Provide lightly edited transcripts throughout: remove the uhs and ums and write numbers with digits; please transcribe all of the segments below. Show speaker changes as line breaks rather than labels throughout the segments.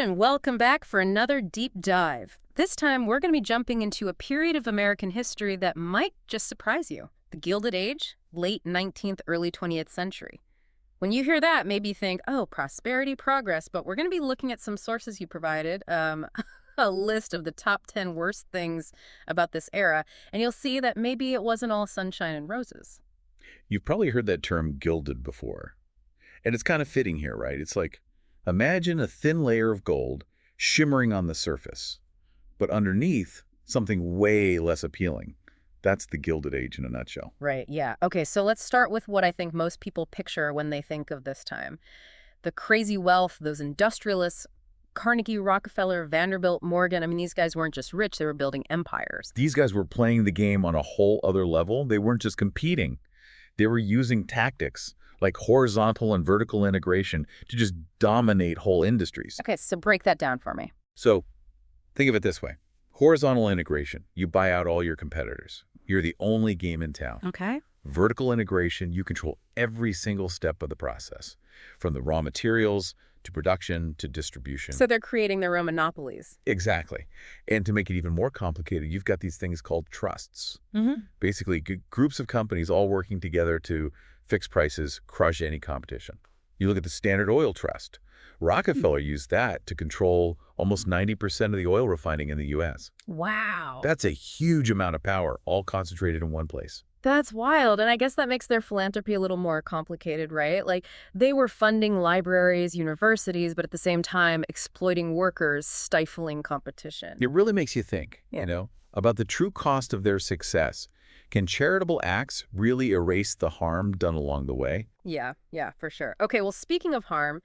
and welcome back for another deep dive. This time, we're going to be jumping into a period of American history that might just surprise you. The Gilded Age, late 19th, early 20th century. When you hear that, maybe you think, oh, prosperity, progress, but we're going to be looking at some sources you provided, a list of the top 10 worst things about this era, and you'll see that maybe it wasn't all sunshine and roses.
You've probably heard that term gilded before. And it's kind of fitting here, right? It's like, imagine a thin layer of gold shimmering on the surface, but underneath, something way less appealing. That's the Gilded Age in a nutshell.
Right, yeah. Okay, so let's start with what I think most people picture when they think of this time. The crazy wealth, those industrialists, Carnegie, Rockefeller, Vanderbilt, Morgan. I mean, these guys weren't just rich, they were building empires.
These guys were playing the game on a whole other level. They weren't just competing. They were using tactics like horizontal and vertical integration to just dominate whole industries.
Okay, so break that down for me.
So think of it this way. Horizontal integration, you buy out all your competitors. You're the only game in town.
Okay.
Vertical integration, you control every single step of the process, from the raw materials to production to distribution.
So they're creating their own monopolies.
Exactly. And to make it even more complicated, you've got these things called trusts.
Mm-hmm.
Basically, groups of companies all working together to fix prices, crush any competition. You look at the Standard Oil Trust. Rockefeller used that to control almost 90% of the oil refining in the U.S.
Wow.
That's a huge amount of power, all concentrated in one place.
That's wild. And I guess that makes their philanthropy a little more complicated, right? Like, they were funding libraries, universities, but at the same time exploiting workers, stifling competition.
It really makes you think,
Yeah.
about the true cost of their success. Can charitable acts really erase the harm done along the way?
Yeah, for sure. Okay, well, speaking of harm,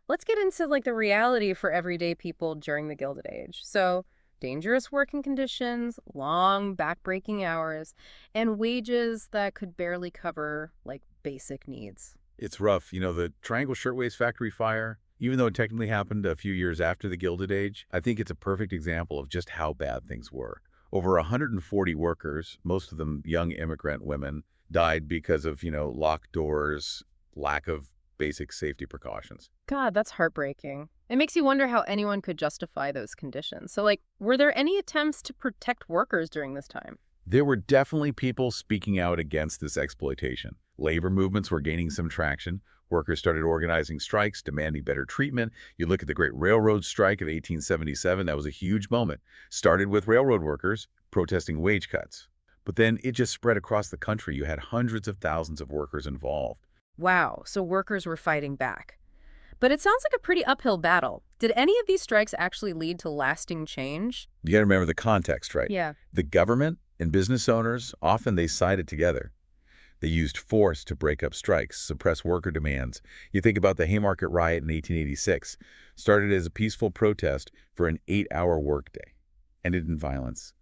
let's get into the reality for everyday people during the Gilded Age. So, dangerous working conditions, long back-breaking hours, and wages that could barely cover basic needs.
It's rough. The Triangle Shirtwaist Factory fire, even though it technically happened a few years after the Gilded Age, I think it's a perfect example of just how bad things were. Over 140 workers, most of them young immigrant women, died because of, locked doors, lack of basic safety precautions.
God, that's heartbreaking. It makes you wonder how anyone could justify those conditions. So, were there any attempts to protect workers during this time?
There were definitely people speaking out against this exploitation. Labor movements were gaining some traction. Workers started organizing strikes, demanding better treatment. You look at the Great Railroad Strike of 1877, that was a huge moment. Started with railroad workers protesting wage cuts. But then it just spread across the country. You had hundreds of thousands of workers involved.
Wow, so workers were fighting back. But it sounds like a pretty uphill battle. Did any of these strikes actually lead to lasting change?
You got to remember the context, right?
Yeah.
The government and business owners, often they sided together. They used force to break up strikes, suppress worker demands. You think about the Haymarket Riot in 1886. Started as a peaceful protest for an 8-hour workday, ended in violence,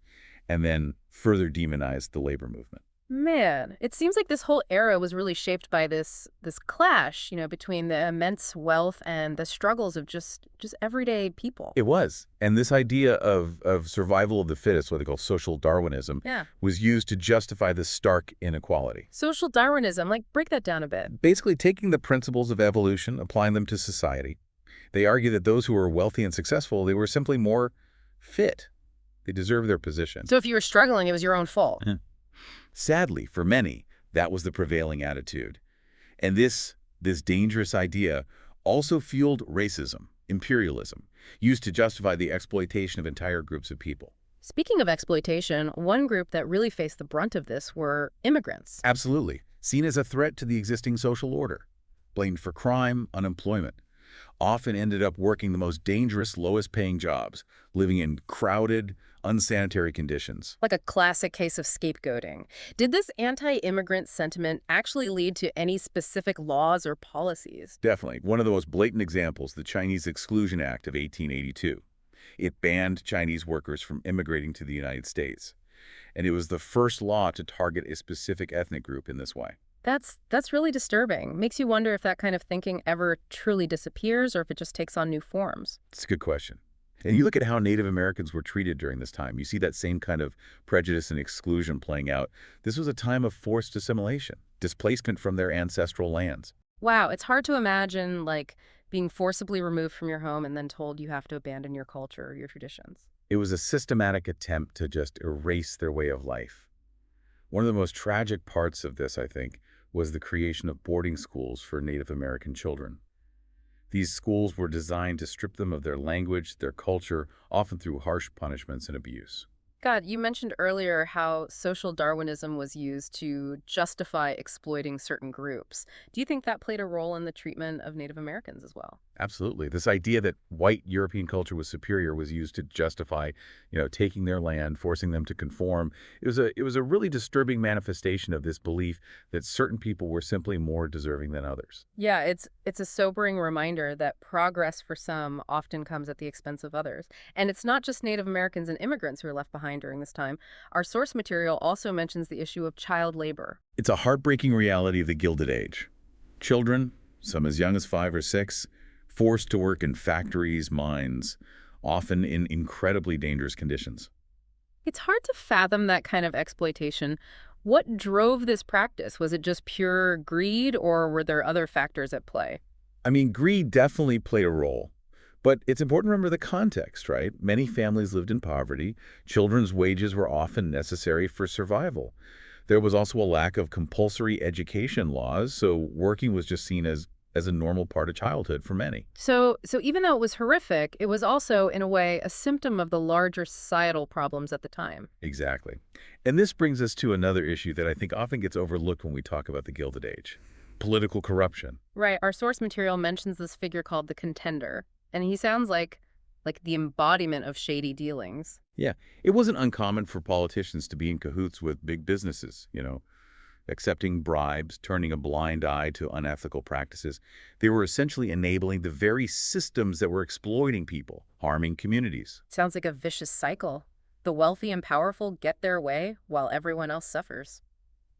and then further demonized the labor movement.
Man, it seems like this whole era was really shaped by this clash, between the immense wealth and the struggles of just everyday people.
It was. And this idea of survival of the fittest, what they call social Darwinism,
Yeah.
was used to justify this stark inequality.
Social Darwinism, break that down a bit.
Basically taking the principles of evolution, applying them to society. They argue that those who were wealthy and successful, they were simply more fit. They deserved their position.
So if you were struggling, it was your own fault.
Sadly, for many, that was the prevailing attitude. And this dangerous idea also fueled racism, imperialism, used to justify the exploitation of entire groups of people.
Speaking of exploitation, one group that really faced the brunt of this were immigrants.
Absolutely. Seen as a threat to the existing social order. Blamed for crime, unemployment. Often ended up working the most dangerous, lowest-paying jobs, living in crowded, unsanitary conditions.
Like a classic case of scapegoating. Did this anti-immigrant sentiment actually lead to any specific laws or policies?
Definitely. One of the most blatant examples, the Chinese Exclusion Act of 1882. It banned Chinese workers from immigrating to the United States. And it was the first law to target a specific ethnic group in this way.
That's really disturbing. Makes you wonder if that kind of thinking ever truly disappears or if it just takes on new forms.
It's a good question. And you look at how Native Americans were treated during this time. You see that same kind of prejudice and exclusion playing out. This was a time of forced assimilation, displacement from their ancestral lands.
Wow, it's hard to imagine, being forcibly removed from your home and then told you have to abandon your culture or your traditions.
It was a systematic attempt to just erase their way of life. One of the most tragic parts of this, I think, was the creation of boarding schools for Native American children. These schools were designed to strip them of their language, their culture, often through harsh punishments and abuse.
God, you mentioned earlier how social Darwinism was used to justify exploiting certain groups. Do you think that played a role in the treatment of Native Americans as well?
Absolutely. This idea that white European culture was superior was used to justify, taking their land, forcing them to conform. It was a really disturbing manifestation of this belief that certain people were simply more deserving than others.
Yeah, it's a sobering reminder that progress for some often comes at the expense of others. And it's not just Native Americans and immigrants who are left behind during this time. Our source material also mentions the issue of child labor.
It's a heartbreaking reality of the Gilded Age. Children, some as young as 5 or 6, forced to work in factories, mines, often in incredibly dangerous conditions.
It's hard to fathom that kind of exploitation. What drove this practice? Was it just pure greed, or were there other factors at play?
I mean, greed definitely played a role, but it's important to remember the context, right? Many families lived in poverty. Children's wages were often necessary for survival. There was also a lack of compulsory education laws, so working was just seen as a normal part of childhood for many.
So even though it was horrific, it was also, in a way, a symptom of the larger societal problems at the time.
Exactly. And this brings us to another issue that I think often gets overlooked when we talk about the Gilded Age: political corruption.
Right. Our source material mentions this figure called the contender, and he sounds like the embodiment of shady dealings.
Yeah, it wasn't uncommon for politicians to be in cahoots with big businesses, accepting bribes, turning a blind eye to unethical practices. They were essentially enabling the very systems that were exploiting people, harming communities.
Sounds like a vicious cycle. The wealthy and powerful get their way while everyone else suffers.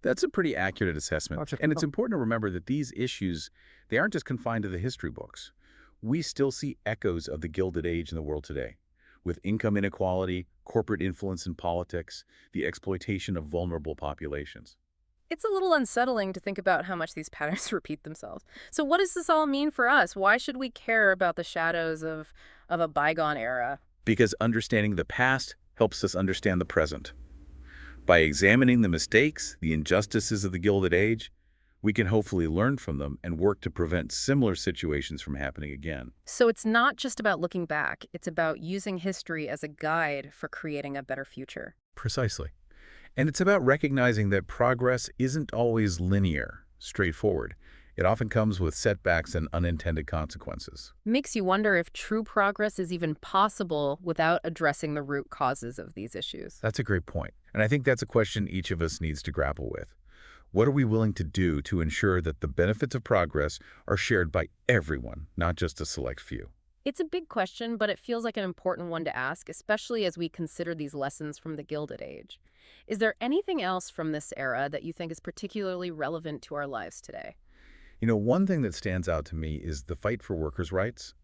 That's a pretty accurate assessment. And it's important to remember that these issues, they aren't just confined to the history books. We still see echoes of the Gilded Age in the world today, with income inequality, corporate influence in politics, the exploitation of vulnerable populations.
It's a little unsettling to think about how much these patterns repeat themselves. So what does this all mean for us? Why should we care about the shadows of a bygone era?
Because understanding the past helps us understand the present. By examining the mistakes, the injustices of the Gilded Age, we can hopefully learn from them and work to prevent similar situations from happening again.
So it's not just about looking back. It's about using history as a guide for creating a better future.
Precisely. And it's about recognizing that progress isn't always linear, straightforward. It often comes with setbacks and unintended consequences.
Makes you wonder if true progress is even possible without addressing the root causes of these issues.
That's a great point. And I think that's a question each of us needs to grapple with. What are we willing to do to ensure that the benefits of progress are shared by everyone, not just a select few?
It's a big question, but it feels like an important one to ask, especially as we consider these lessons from the Gilded Age. Is there anything else from this era that you think is particularly relevant to our lives today?
One thing that stands out to me is the fight for workers' rights.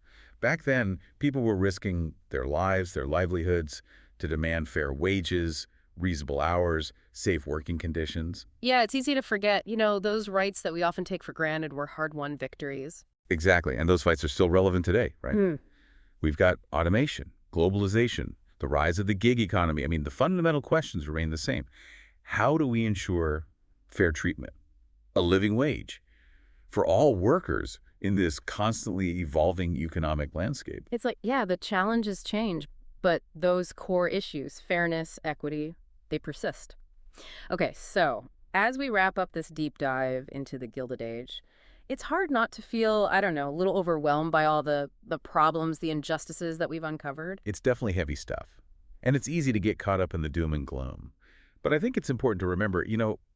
Back then, people were risking their lives, their livelihoods, to demand fair wages, reasonable hours, safe working conditions.
Yeah, it's easy to forget, those rights that we often take for granted were hard-won victories.
Exactly, and those fights are still relevant today, right? We've got automation, globalization, the rise of the gig economy. I mean, the fundamental questions remain the same. How do we ensure fair treatment, a living wage for all workers in this constantly evolving economic landscape?
It's like, yeah, the challenges change, but those core issues, fairness, equity, they persist. Okay, so as we wrap up this deep dive into the Gilded Age, it's hard not to feel, I don't know, a little overwhelmed by all the problems, the injustices that we've uncovered.
It's definitely heavy stuff. And it's easy to get caught up in the doom and gloom. But I think it's important to remember,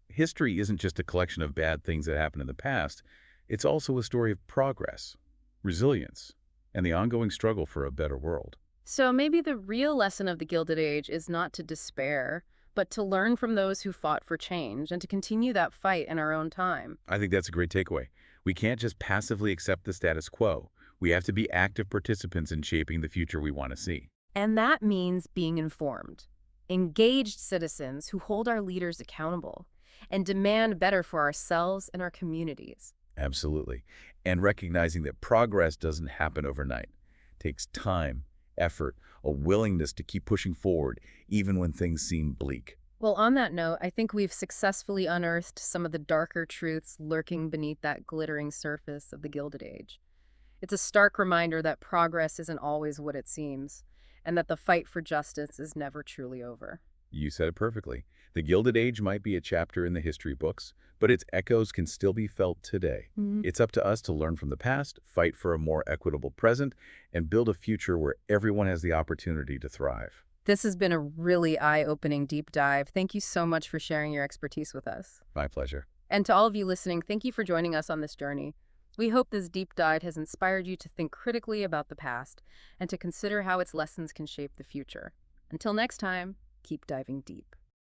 history isn't just a collection of bad things that happened in the past. It's also a story of progress, resilience, and the ongoing struggle for a better world.
So maybe the real lesson of the Gilded Age is not to despair, but to learn from those who fought for change and to continue that fight in our own time.
I think that's a great takeaway. We can't just passively accept the status quo. We have to be active participants in shaping the future we want to see.
And that means being informed, engaged citizens who hold our leaders accountable and demand better for ourselves and our communities.
Absolutely. And recognizing that progress doesn't happen overnight. It takes time, effort, a willingness to keep pushing forward, even when things seem bleak.
Well, on that note, I think we've successfully unearthed some of the darker truths lurking beneath that glittering surface of the Gilded Age. It's a stark reminder that progress isn't always what it seems, and that the fight for justice is never truly over.
You said it perfectly. The Gilded Age might be a chapter in the history books, but its echoes can still be felt today. It's up to us to learn from the past, fight for a more equitable present, and build a future where everyone has the opportunity to thrive.
This has been a really eye-opening deep dive. Thank you so much for sharing your expertise with us.
My pleasure.
And to all of you listening, thank you for joining us on this journey. We hope this deep dive has inspired you to think critically about the past and to consider how its lessons can shape the future. Until next time, keep diving deep.